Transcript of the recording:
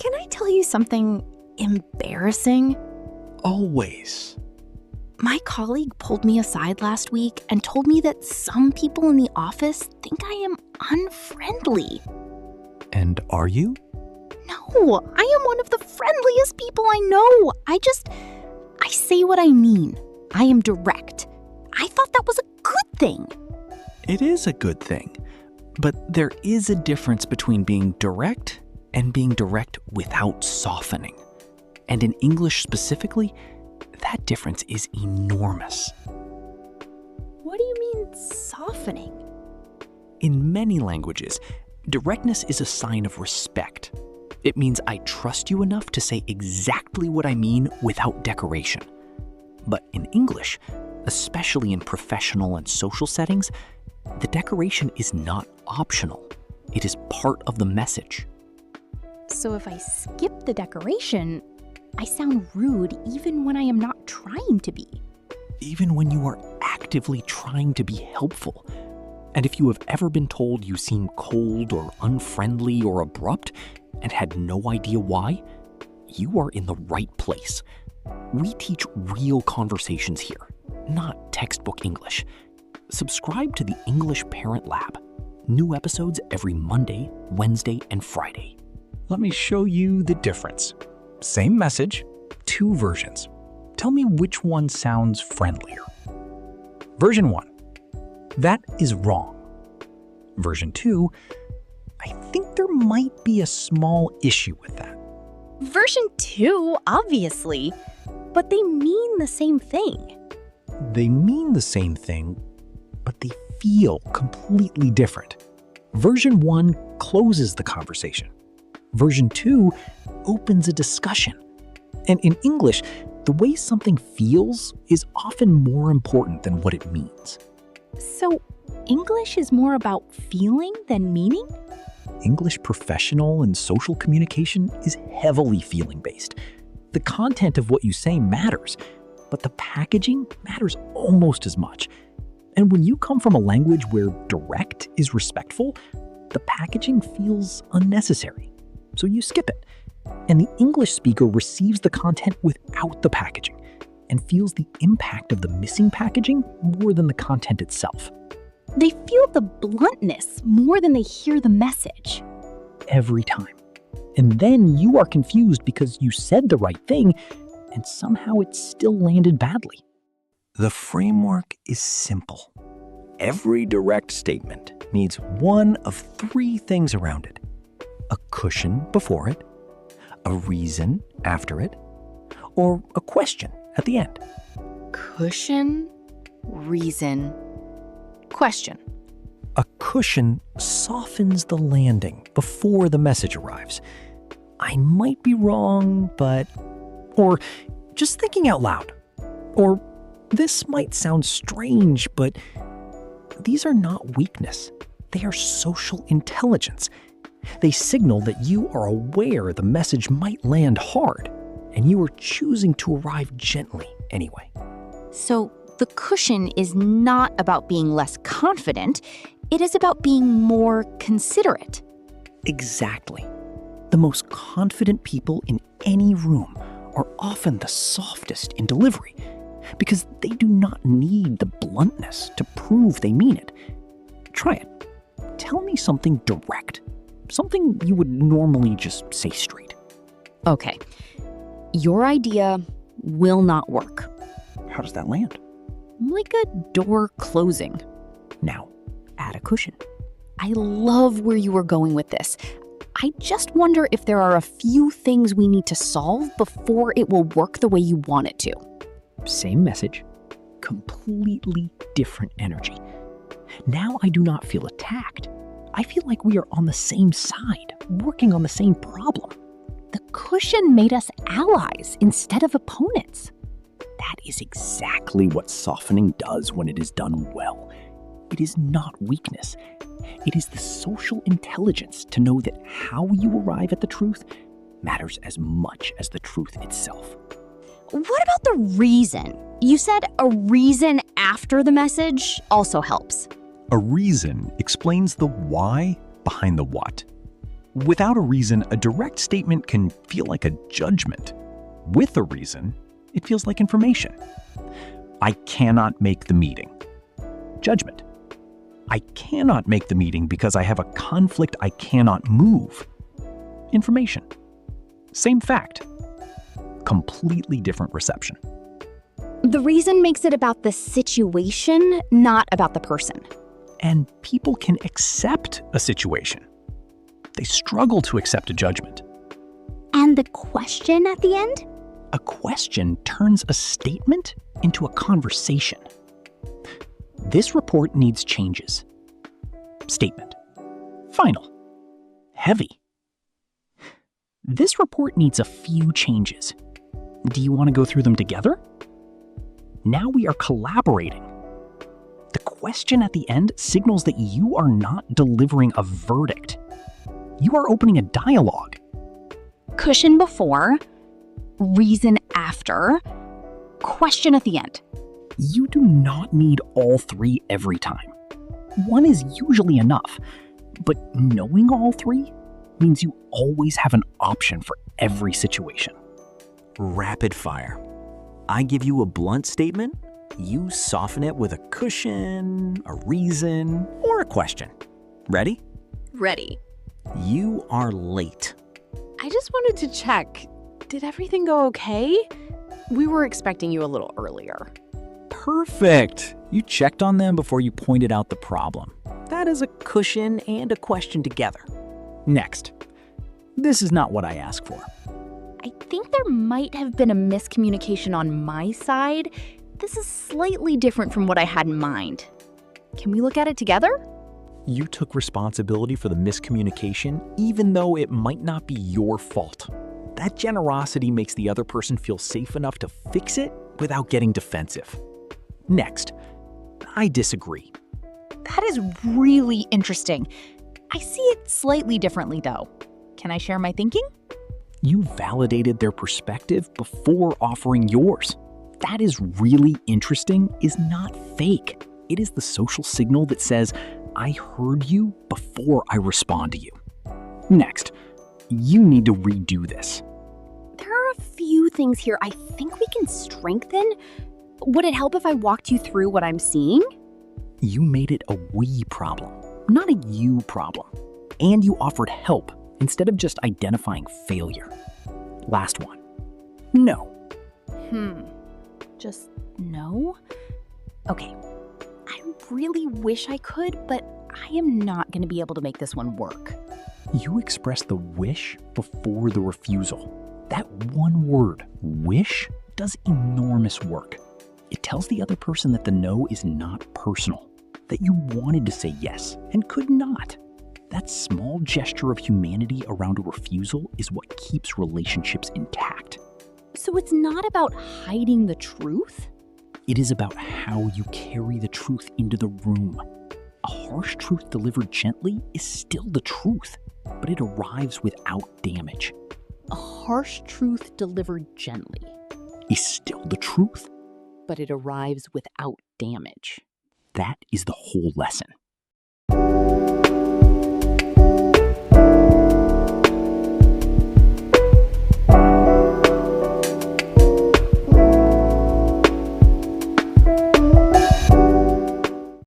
Can I tell you something embarrassing? Always. My colleague pulled me aside last week and told me that some people in the office think I am unfriendly. And are you? No, I am one of the friendliest people I know. I say what I mean. I am direct. I thought that was a good thing. It is a good thing. But there is a difference between being direct and being direct without softening. And in English specifically, that difference is enormous. What do you mean, softening? In many languages, directness is a sign of respect. It means I trust you enough to say exactly what I mean without decoration. But in English, especially in professional and social settings, the decoration is not optional. It is part of the message. So if I skip the decoration, I sound rude even when I am not trying to be. Even when you are actively trying to be helpful. And if you have ever been told you seem cold or unfriendly or abrupt and had no idea why, you are in the right place. We teach real conversations here, not textbook English. Subscribe to the English Parent Lab. New episodes every Monday, Wednesday, and Friday. Let me show you the difference. Same message, two versions. Tell me which one sounds friendlier. Version 1. That is wrong. Version 2. I think there might be a small issue with that. Version 2, obviously. But they mean the same thing. They mean the same thing, but they feel completely different. Version 1 closes the conversation. Version 2 opens a discussion. And in English, the way something feels is often more important than what it means. So, English is more about feeling than meaning? English professional and social communication is heavily feeling-based. The content of what you say matters, but the packaging matters almost as much. And when you come from a language where direct is respectful, the packaging feels unnecessary. So you skip it. And the English speaker receives the content without the packaging and feels the impact of the missing packaging more than the content itself. They feel the bluntness more than they hear the message. Every time. And then you are confused because you said the right thing and somehow it still landed badly. The framework is simple. Every direct statement needs one of three things around it: a cushion before it, a reason after it, or a question at the end. Cushion, reason, question. A cushion softens the landing before the message arrives. I might be wrong, but... Or just thinking out loud. Or this might sound strange, but these are not weakness. They are social intelligence. They signal that you are aware the message might land hard, and you are choosing to arrive gently anyway. So the cushion is not about being less confident. It is about being more considerate. Exactly. The most confident people in any room are often the softest in delivery because they do not need the bluntness to prove they mean it. Try it. Tell me something direct. Something you would normally just say straight. Okay. Your idea will not work. How does that land? Like a door closing. Now, add a cushion. I love where you were going with this. I just wonder if there are a few things we need to solve before it will work the way you want it to. Same message, completely different energy. Now I do not feel attacked. I feel like we are on the same side, working on the same problem. The cushion made us allies instead of opponents. That is exactly what softening does when it is done well. It is not weakness. It is the social intelligence to know that how you arrive at the truth matters as much as the truth itself. What about the reason? You said a reason after the message also helps. A reason explains the why behind the what. Without a reason, a direct statement can feel like a judgment. With a reason, it feels like information. I cannot make the meeting. Judgment. I cannot make the meeting because I have a conflict I cannot move. Information. Same fact. Completely different reception. The reason makes it about the situation, not about the person. And people can accept a situation. They struggle to accept a judgment. And the question at the end? A question turns a statement into a conversation. This report needs changes. Statement. Final. Heavy. This report needs a few changes. Do you want to go through them together? Now we are collaborating. The question at the end signals that you are not delivering a verdict. You are opening a dialogue. Cushion before, reason after, question at the end. You do not need all three every time. One is usually enough, but knowing all three means you always have an option for every situation. Rapid fire. I give you a blunt statement, you soften it with a cushion, a reason, or a question. Ready? Ready. You are late. I just wanted to check. Did everything go okay? We were expecting you a little earlier. Perfect. You checked on them before you pointed out the problem. That is a cushion and a question together. Next. This is not what I asked for. I think there might have been a miscommunication on my side. This is slightly different from what I had in mind. Can we look at it together? You took responsibility for the miscommunication, even though it might not be your fault. That generosity makes the other person feel safe enough to fix it without getting defensive. Next, I disagree. That is really interesting. I see it slightly differently, though. Can I share my thinking? You validated their perspective before offering yours. That is really interesting is not fake. It is the social signal that says, I heard you before I respond to you. Next, you need to redo this. There are a few things here I think we can strengthen. Would it help if I walked you through what I'm seeing? You made it a we problem, not a you problem. And you offered help instead of just identifying failure. Last one. No. Just no? Okay. I really wish I could, but I am not going to be able to make this one work. You expressed the wish before the refusal. That one word, wish, does enormous work. It tells the other person that the no is not personal, that you wanted to say yes and could not. That small gesture of humanity around a refusal is what keeps relationships intact. So it's not about hiding the truth? It is about how you carry the truth into the room. A harsh truth delivered gently is still the truth, but it arrives without damage. A harsh truth delivered gently. Is still the truth, But it arrives without damage. that is the whole lesson.